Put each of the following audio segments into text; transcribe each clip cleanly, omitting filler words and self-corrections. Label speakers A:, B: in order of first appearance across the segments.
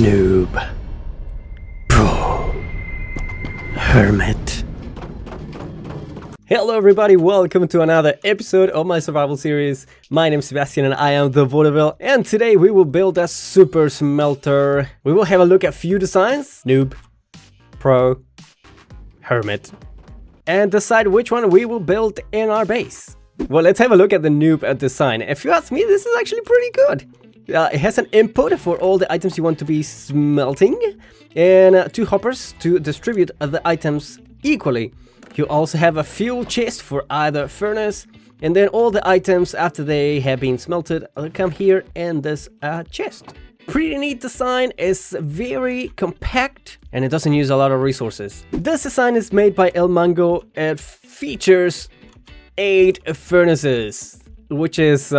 A: Noob, Pro, Hermit. Hello everybody, welcome to another episode of my survival series. My name is Sebastian and I am the Vaudeville, and today we will build a super smelter. We will have a look at few designs, Noob, Pro, Hermit, and decide which one we will build in our base. Well, let's have a look at the Noob design. If you ask me, this is actually pretty good. It has an input for all the items you want to be smelting, and 2 hoppers to distribute the items equally. You also have a fuel chest for either furnace, and then all the items after they have been smelted come here in this chest. Pretty neat design, is very compact and it doesn't use a lot of resources. This design is made by El Mango. It features 8 furnaces, which is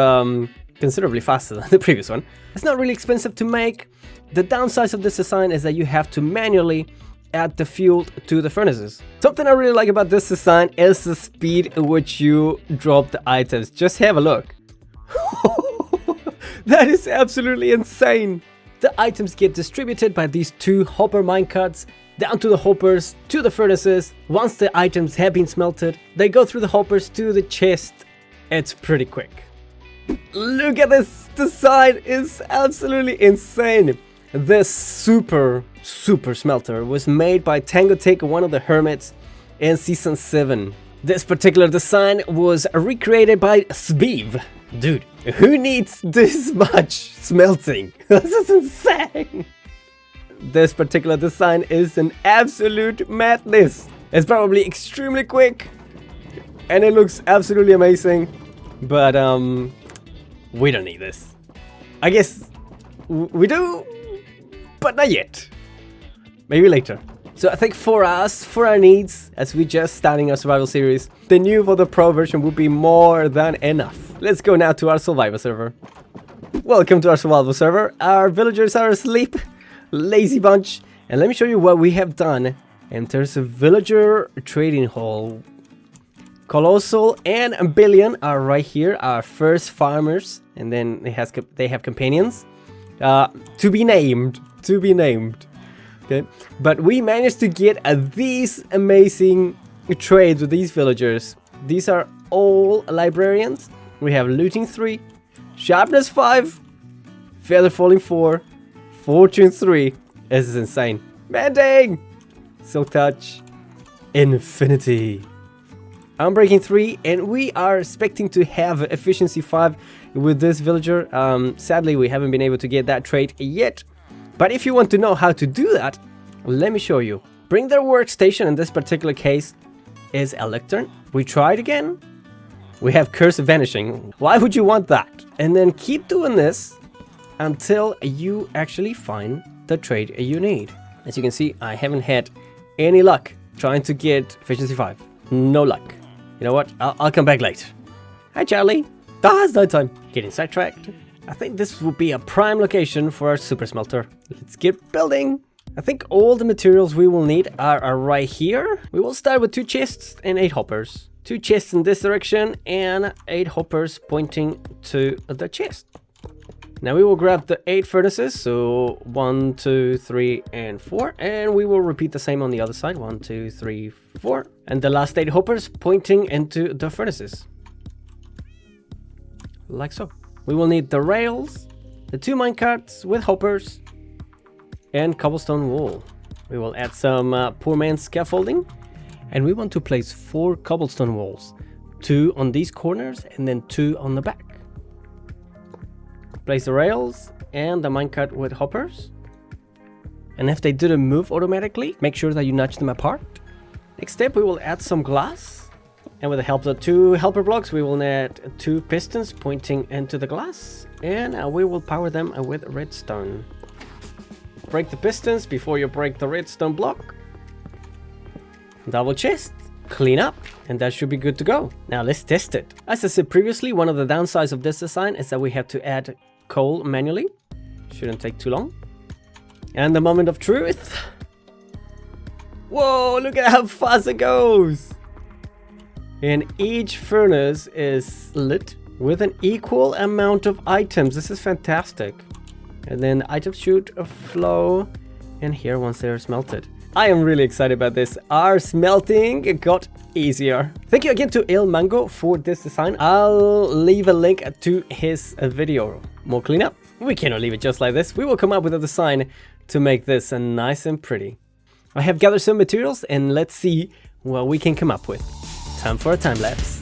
A: considerably faster than the previous one. It's not really expensive to make. The downside of this design is that you have to manually add the fuel to the furnaces. Something I really like about this design is the speed at which you drop the items. Just have a look. That is absolutely insane. The items get distributed by these 2 hopper minecarts down to the hoppers, to the furnaces. Once the items have been smelted, they go through the hoppers to the chest. It's pretty quick. Look at this design, it's absolutely insane. This super smelter was made by Tango Take, one of the hermits, in season 7. This particular design was recreated by Sbeev. Dude, who needs this much smelting? This is insane. This particular design is an absolute madness. It's probably extremely quick and it looks absolutely amazing, but we don't need this. I guess we do, but not yet. Maybe later. So I think for us, for our needs, as we just starting our survival series, the new for the pro version would be more than enough. Let's go now to our survival server. Welcome to our survival server. Our villagers are asleep, lazy bunch. And let me show you what we have done. And there's a villager trading hall. Colossal and Billion are right here, our first farmers, and then they have companions. To be named. Okay, but we managed to get these amazing trades with these villagers. These are all librarians. We have looting 3, sharpness 5, feather falling 4, fortune 3. This is insane. Mending, silk touch, infinity. Unbreaking 3, and we are expecting to have efficiency 5 with this villager. Sadly, we haven't been able to get that trait yet. But if you want to know how to do that, let me show you. Bring their workstation, in this particular case, is a lectern. We try it again. We have curse of vanishing. Why would you want that? And then keep doing this until you actually find the trait you need. As you can see, I haven't had any luck trying to get efficiency 5. No luck. You know what? I'll come back later. Hi, Charlie. It's nighttime. Getting sidetracked. I think this will be a prime location for our super smelter. Let's get building. I think all the materials we will need are right here. We will start with 2 chests and 8 hoppers. 2 chests in this direction and 8 hoppers pointing to the chest. Now we will grab the 8 furnaces. So 1, 2, 3, and 4. And we will repeat the same on the other side. 1, 2, 3, 4. And the last 8 hoppers pointing into the furnaces. Like so. We will need the rails, the 2 minecarts with hoppers, and cobblestone wall. We will add some poor man's scaffolding. And we want to place 4 cobblestone walls. 2 on these corners and then 2 on the back. Place the rails and the minecart with hoppers. And if they didn't move automatically, make sure that you nudge them apart. Next step, we will add some glass. And with the help of 2 helper blocks, we will add 2 pistons pointing into the glass. And we will power them with redstone. Break the pistons before you break the redstone block. Double chest, clean up, and that should be good to go. Now let's test it. As I said previously, one of the downsides of this design is that we have to add coal manually. Shouldn't take too long. And the moment of truth. Whoa, look at how fast it goes. And each furnace is lit with an equal amount of items. This is fantastic. And then items should flow in here once they're smelted. I am really excited about this. Our smelting got easier. Thank you again to Il Mango for this design. I'll leave a link to his video. More cleanup. We cannot leave it just like this. We will come up with a design to make this nice and pretty. I have gathered some materials and let's see what we can come up with. Time for a time lapse.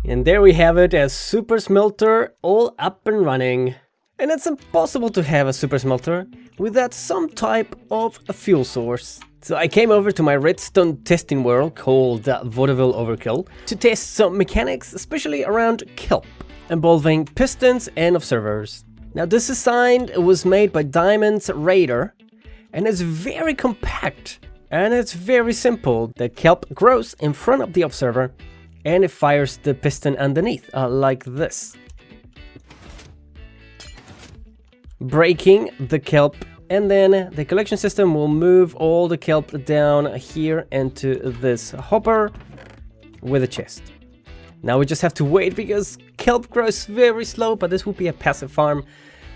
A: And there we have it, a super smelter all up and running. And it's impossible to have a super smelter without some type of a fuel source. So I came over to my redstone testing world called Vaudeville Overkill to test some mechanics, especially around kelp, involving pistons and observers. Now this design was made by Diamond's Raider and it's very compact and it's very simple. The kelp grows in front of the observer and it fires the piston underneath, like this. Breaking the kelp, and then the collection system will move all the kelp down here into this hopper with a chest. Now we just have to wait because kelp grows very slow, but this will be a passive farm.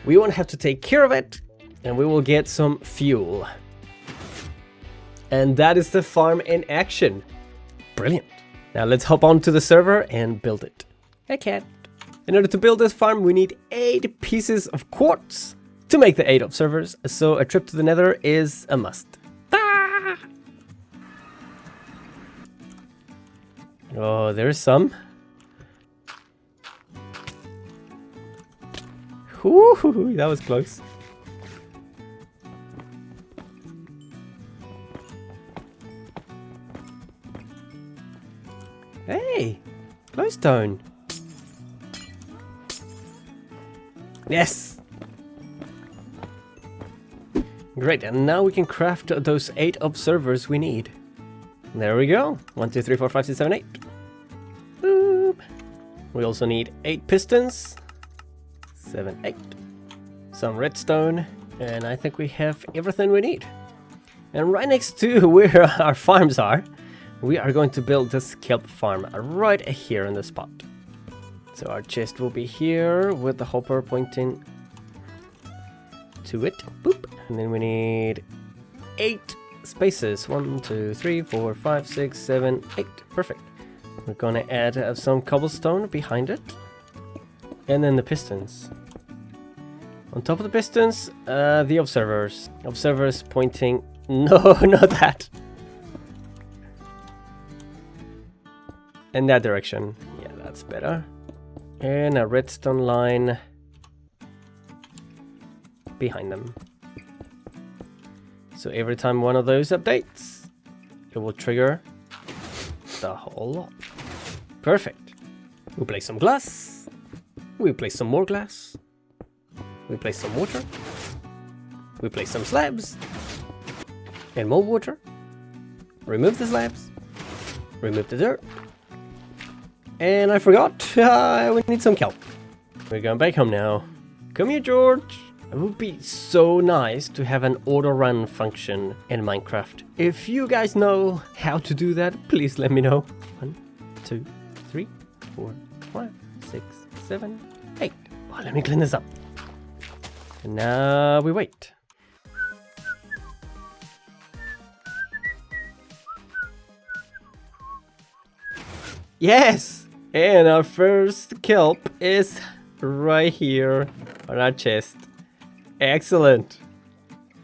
A: We won't have to take care of it, and we will get some fuel. And that is the farm in action. Brilliant. Now let's hop onto the server and build it. Hey cat. In order to build this farm, we need 8 pieces of quartz to make the 8 observers, so a trip to the nether is a must. Ah! Oh, there's some. Ooh, that was close. Hey, glowstone. Yes. Great, and now we can craft those 8 observers we need. There we go. 1, 2, 3, 4, 5, 6, 7, 8. Boop. We also need 8 pistons. 7, 8. Some redstone, and I think we have everything we need. And right next to where our farms are, we are going to build this kelp farm right here in the spot. So our chest will be here with the hopper pointing to it. Boop. And then we need 8 spaces. 1, 2, 3, 4, 5, 6, 7, 8. Perfect. We're gonna add some cobblestone behind it. And then the pistons. On top of the pistons, the observers. Observers pointing... No, not that. In that direction. Yeah, that's better. And a redstone line behind them. So every time one of those updates, it will trigger the whole lot. Perfect. We place some glass. We place some more glass. We place some water. We place some slabs. And more water. Remove the slabs. Remove the dirt. And I forgot, we need some kelp. We're going back home now. Come here, George. It would be so nice to have an auto run function in Minecraft. If you guys know how to do that, please let me know. 1, 2, 3, 4, 5, 6, 7, 8. Oh, let me clean this up. And now we wait. Yes! And our first kelp is right here on our chest. Excellent.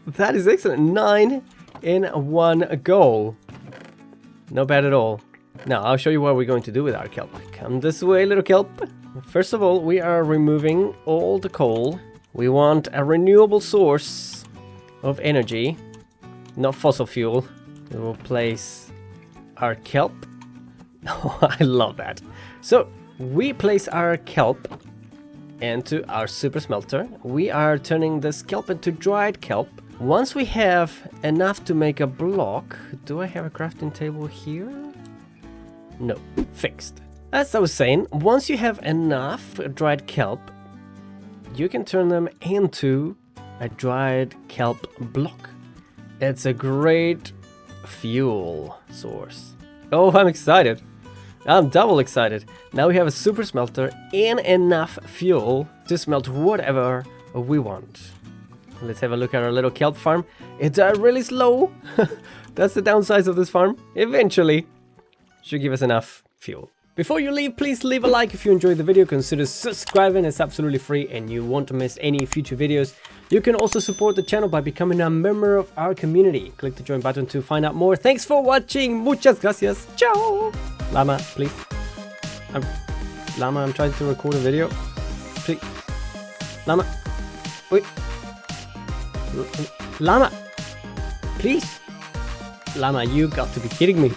A: That is excellent. 9 in one go. Not bad at all. Now, I'll show you what we're going to do with our kelp. Come this way, little kelp. First of all, we are removing all the coal We want a renewable source of energy, not fossil fuel. We will place our kelp. Oh, I love that. So we place our kelp into our super smelter. We are turning this kelp into dried kelp. Once we have enough to make a block, do I have a crafting table here? No, fixed. As I was saying, once you have enough dried kelp, you can turn them into a dried kelp block. It's a great fuel source. Oh, I'm excited. I'm double excited. Now we have a super smelter and enough fuel to smelt whatever we want. Let's have a look at our little kelp farm. It's really slow. That's the downside of this farm. Eventually, should give us enough fuel. Before you leave, please leave a like if you enjoyed the video. Consider subscribing, it's absolutely free and you won't miss any future videos. You can also support the channel by becoming a member of our community. Click the join button to find out more. Thanks for watching. Muchas gracias. Ciao. Llama, please. Llama, I'm trying to record a video. Please. Llama. Wait. Llama. Please. Llama, you got to be kidding me.